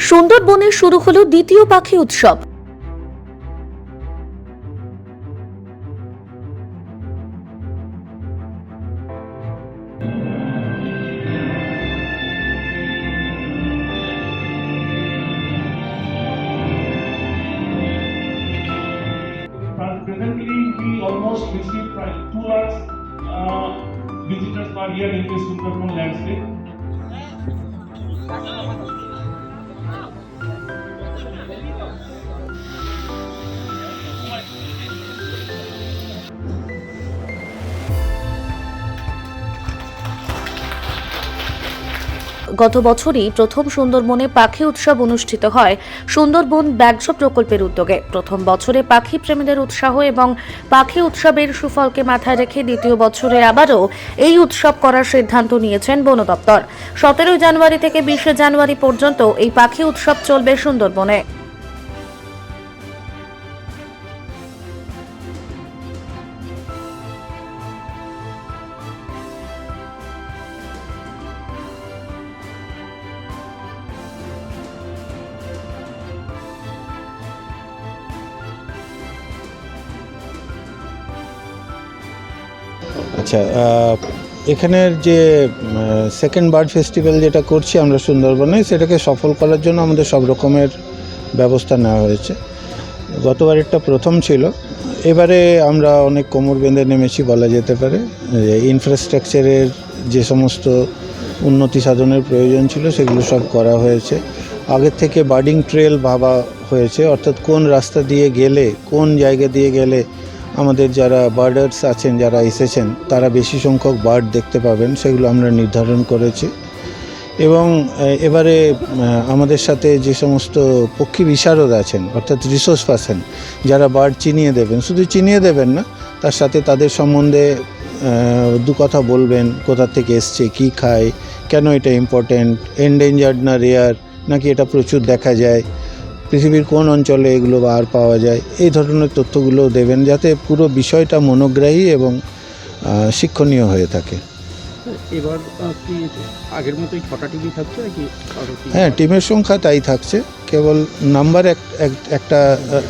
সুন্দরবনে শুরু হলো দ্বিতীয় পাখি উৎসব। Presently, we almost receive 2 lakhs visitors per year in this Sundarban landscape. গত বছরই প্রথম সুন্দরবনে পাখি উৎসব অনুষ্ঠিত হয় সুন্দরবন ব্যাঘ্র প্রকল্পের উদ্যোগে। প্রথম বছরে পাখি প্রেমীদের উৎসাহ এবং পাখি উৎসবের সুফলকে মাথায় রেখে দ্বিতীয় বছরে আবারও এই উৎসব করার সিদ্ধান্ত নিয়েছেন বন দপ্তর। 17 জানুয়ারি থেকে 20 জানুয়ারি পর্যন্ত এই পাখি উৎসব চলবে সুন্দরবনে। আচ্ছা, এখানের যে সেকেন্ড বার্ড ফেস্টিভ্যাল যেটা করছি আমরা সুন্দরবনে, সেটাকে সফল করার জন্য আমাদের সব রকমের ব্যবস্থা নেওয়া হয়েছে। গতবারেরটা প্রথম ছিল, এবারে আমরা অনেক কোমর বেঁধে নেমেছি বলা যেতে পারে। ইনফ্রাস্ট্রাকচারের যে সমস্ত উন্নতি সাধনের প্রয়োজন ছিল সেগুলো সব করা হয়েছে। আগের থেকে বার্ডিং ট্রেল ভাবা হয়েছে, অর্থাৎ কোন রাস্তা দিয়ে গেলে, কোন জায়গা দিয়ে গেলে আমাদের যারা বার্ডার্স আছেন, যারা এসেছেন, তারা বেশি সংখ্যক বার্ড দেখতে পাবেন, সেগুলো আমরা নির্ধারণ করেছি। এবং এবারে আমাদের সাথে যে সমস্ত পক্ষী বিশারদ আছেন, অর্থাৎ রিসোর্স পার্সন, যারা বার্ড চিনিয়ে দেবেন, শুধু চিনিয়ে দেবেন না, তার সাথে তাদের সম্বন্ধে দু কথা বলবেন, কোথা থেকে এসছে, কী খায়, কেন এটা ইম্পর্ট্যান্ট, এন্ডেঞ্জার্ড না রেয়ার, নাকি এটা প্রচুর দেখা যায়, পৃথিবীর কোন অঞ্চলে এগুলো আর পাওয়া যায়, এই ধরনের তথ্যগুলো দেবেন, যাতে পুরো বিষয়টা মনোগ্রাহী এবং শিক্ষণীয় হয়ে থাকে। এবার কি আগের মতোই 6টা টিভি থাকছে নাকি? হ্যাঁ, টিমের সংখ্যা তাই থাকছে, কেবল নাম্বার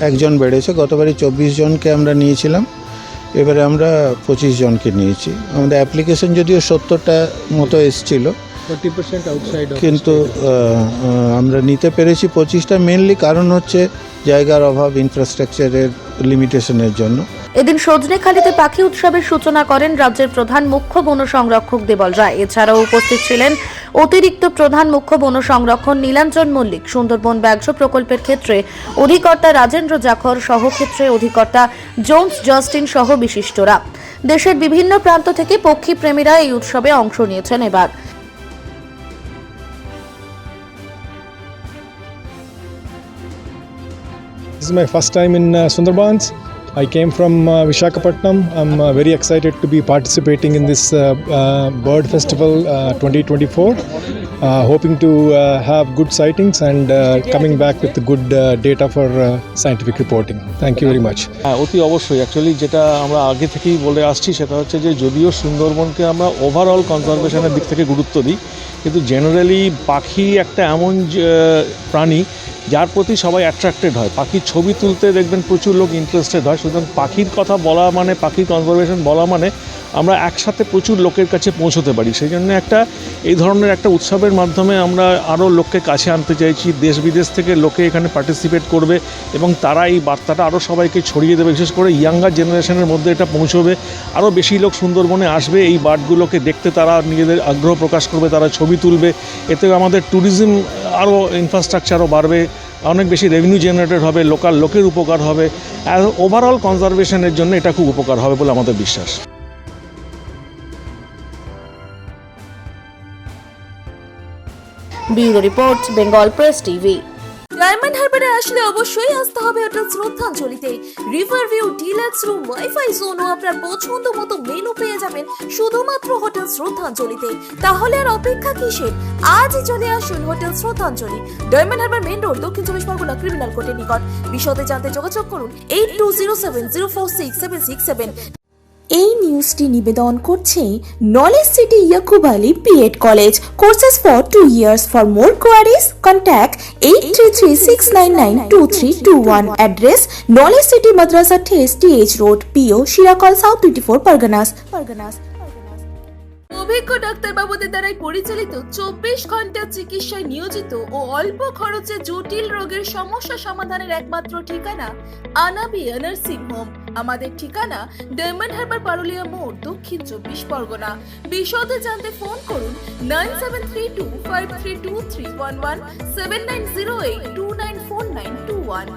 একজন বেড়েছে। গতবারই 24 জনকে আমরা নিয়েছিলাম, এবারে আমরা 25 জনকে নিয়েছি। আমাদের অ্যাপ্লিকেশন যদিও 70টা মতো এসেছিলো, 40% আউটসাইড, কিন্তু আমরা নিতে পেরেছি 25টা, মেনলি কারণ হচ্ছে জায়গার অভাব, ইনফ্রাস্ট্রাকচারের লিমিটেশনের জন্য। এদিন সজনেখালিতে পাখি উৎসবের সূচনা করেন রাজ্যের প্রধান মুখ্য বন সংরক্ষক দেবল রায়। এছাড়াও উপস্থিত ছিলেন অতিরিক্ত প্রধান মুখ্য বন সংরক্ষণ নীলাঞ্জন মল্লিক, সুন্দরবন ব্যাঘ্র প্রকল্পের ক্ষেত্রে অধিকর্তা রাজেন্দ্র জাখর, সহক্ষেত্রে অধিকর্তা জোন্স জাস্টিন সহ বিশিষ্টরা। দেশের বিভিন্ন প্রান্ত থেকে পক্ষী প্রেমীরা এই উৎসবে অংশ নিয়েছেন। এবার This is my first time in Sundarbans. I came from Visakhapatnam. I'm very excited to be participating in this bird festival 2024. Hoping to have good sightings and coming back with good data for scientific reporting. Thank you very much. অতি অবশ্যই, actually যেটা আমরা আগে থেকেই বলে আসছি সেটা হচ্ছে যে যদিও সুন্দরবনকে আমরা ওভারঅল কনজারভেশনের দিক থেকে গুরুত্ব দিই, কিন্তু জেনারেলি পাখি একটা এমন প্রাণী যার প্রতি সবাই অ্যাট্রাক্টেড হয়। পাখির ছবি তুলতে দেখবেন প্রচুর লোক ইন্টারেস্টেড হয়। সুতরাং পাখির কথা বলা মানে, পাখির কনজারভেশন বলা মানে আমরা একসাথে প্রচুর লোকের কাছে পৌঁছতে পারি। সেই জন্য এই ধরনের একটা উৎসবের মাধ্যমে আমরা আরও লোককে কাছে আনতে চাইছি। দেশ বিদেশ থেকে লোকে এখানে পার্টিসিপেট করবে এবং তারা এই বার্তাটা আরও সবাইকে ছড়িয়ে দেবে। বিশেষ করে ইয়াঙ্গার জেনারেশনের মধ্যে এটা পৌঁছবে, আরও বেশি লোক সুন্দরবনে আসবে, এই বার্ডগুলোকে দেখতে তারা নিজেদের আগ্রহ প্রকাশ করবে, তারা ছবি তুলবে। এতে আমাদের ট্যুরিজম আরও ইনফ্রাস্ট্রাকচারও বাড়বে, অনেক বেশি রেভিনিউ জেনারেটেড হবে, লোকাল লোকের উপকার হবে। ওভারঅল কনজারভেশনের জন্য এটা খুব উপকার হবে বলে আমাদের বিশ্বাস। Bureau report, Bengal press TV. Diamond হারবারে আসলে অবশ্যই আসতে হবে হোটেল শ্রদ্ধাঞ্জলিতে। River view, deluxe room, wifi zone ও আপনার পছন্দ মতো মেনু পেয়ে যাবেন শুধুমাত্র হোটেল শ্রদ্ধাঞ্জলিতে। তাহলে আর অপেক্ষা কিসের? আজই চলে আসুন হোটেল শ্রদ্ধাঞ্জলি, ডায়মন্ড হারবার মেইন রোড, দক্ষিণ 24 পরগনা, ক্রিমিনাল কোর্টের নিকট। বিশদে জানতে যোগাযোগ করুন 8207046767। এই নিউজটি নিবেদন করছে knowledge city Yakub Ali BEd college courses for 2 years. For more queries contact 8336992321 address knowledge city মাদ্রাসা ঠেস TH road PO Shirakol south 24 Parganas. অভিজ্ঞ ডাক্তারবাবুদের দ্বারাই পরিচালিত 24 ঘন্টা চিকিৎসায় নিয়োজিত ও অল্প খরচে জটিল রোগের সমস্যা সমাধানের একমাত্র ঠিকানা আনাবিয়া নার্সিং হোম। আমাদের ঠিকানা ডায়মন্ড হারবার পারুলিয়া মোড়, দক্ষিণ 24 পরগনা। বিশদে জানতে ফোন করুন 9732532311 7908294921।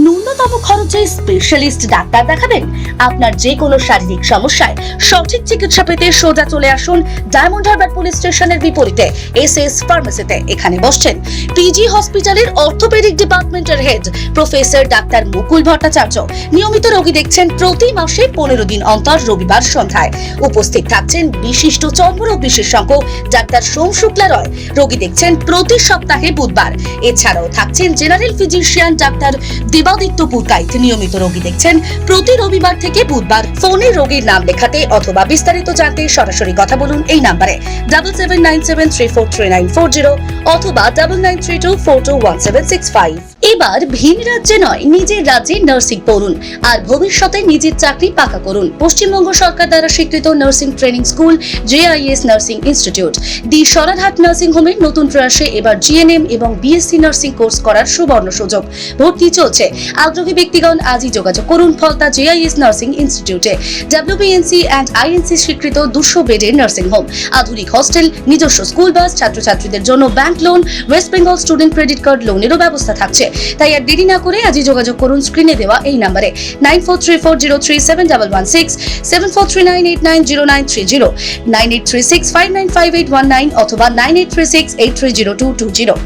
ন্যূনতম খরচে স্পেশালিস্ট ডাক্তার দেখাবেন? আপনার যে কোনো শারীরিক সমস্যায় সঠিক চিকিৎসা পেতে সোজা চলে আসুন ডায়মন্ড হারবার পুলিশ স্টেশনের বিপরীতে এসএস ফার্মেসিতে। এখানে বসছেন পিজি হসপিটালের অর্থোপেডিক ডিপার্টমেন্টের হেড প্রফেসর ডাক্তার মুকুল ভট্টাচার্য। নিয়মিত রোগী দেখছেন প্রতি মাসে 15 দিন অন্তর রবিবার সন্ধ্যায়। উপস্থিত থাকছেন বিশিষ্ট চর্মরোগ বিশেষজ্ঞ ডাক্তার সোম শুক্লা রয়। রোগী দেখছেন প্রতি সপ্তাহে বুধবার। এছাড়াও থাকছেন general physician doctor Debaditya Purkait. নিয়মিত রোগী দেখছেন প্রতি রবিবার থেকে বুধবার। ফোনে রোগীর নাম লেখাতে অথবা বিস্তারিত জানতে সরাসরি কথা বলুন এই নম্বরে 7797343940 অথবা 9932421765। এবার ভিন রাজ্যে নয়, নিজের রাজ্যে নার্সিং পড়ুন আর ভবিষ্যতে নিজের চাকরি পাকা করুন। পশ্চিমবঙ্গ সরকার দ্বারা স্বীকৃত nursing training school JIS nursing institute the Sararhat nursing হোমের নতুন প্রয়াসে এবার GNM এবং BSc নার্সিং কোর্স করার সুবর্ণ সুযোগ। ভর্তি চলছে। আগ্রহী ব্যক্তিগণ আজই যোগাযোগ করুন ফলতা JIS নার্সিং ইনস্টিটিউটে। WBNC and INC স্বীকৃত 200 বেডের নার্সিং হোম, আধুনিক হস্টেল, নিজস্ব স্কুল বাস, ছাত্রছাত্রীদের জন্য bank loan, west Bengal student credit card লোনেরও ব্যবস্থা থাকছে। তাই আর দেরি না করে আজই যোগাযোগ করুন স্ক্রিনে দেওয়া এই নম্বরে 9434037116, 7439890930, 9836595819 অথবা 9836830220।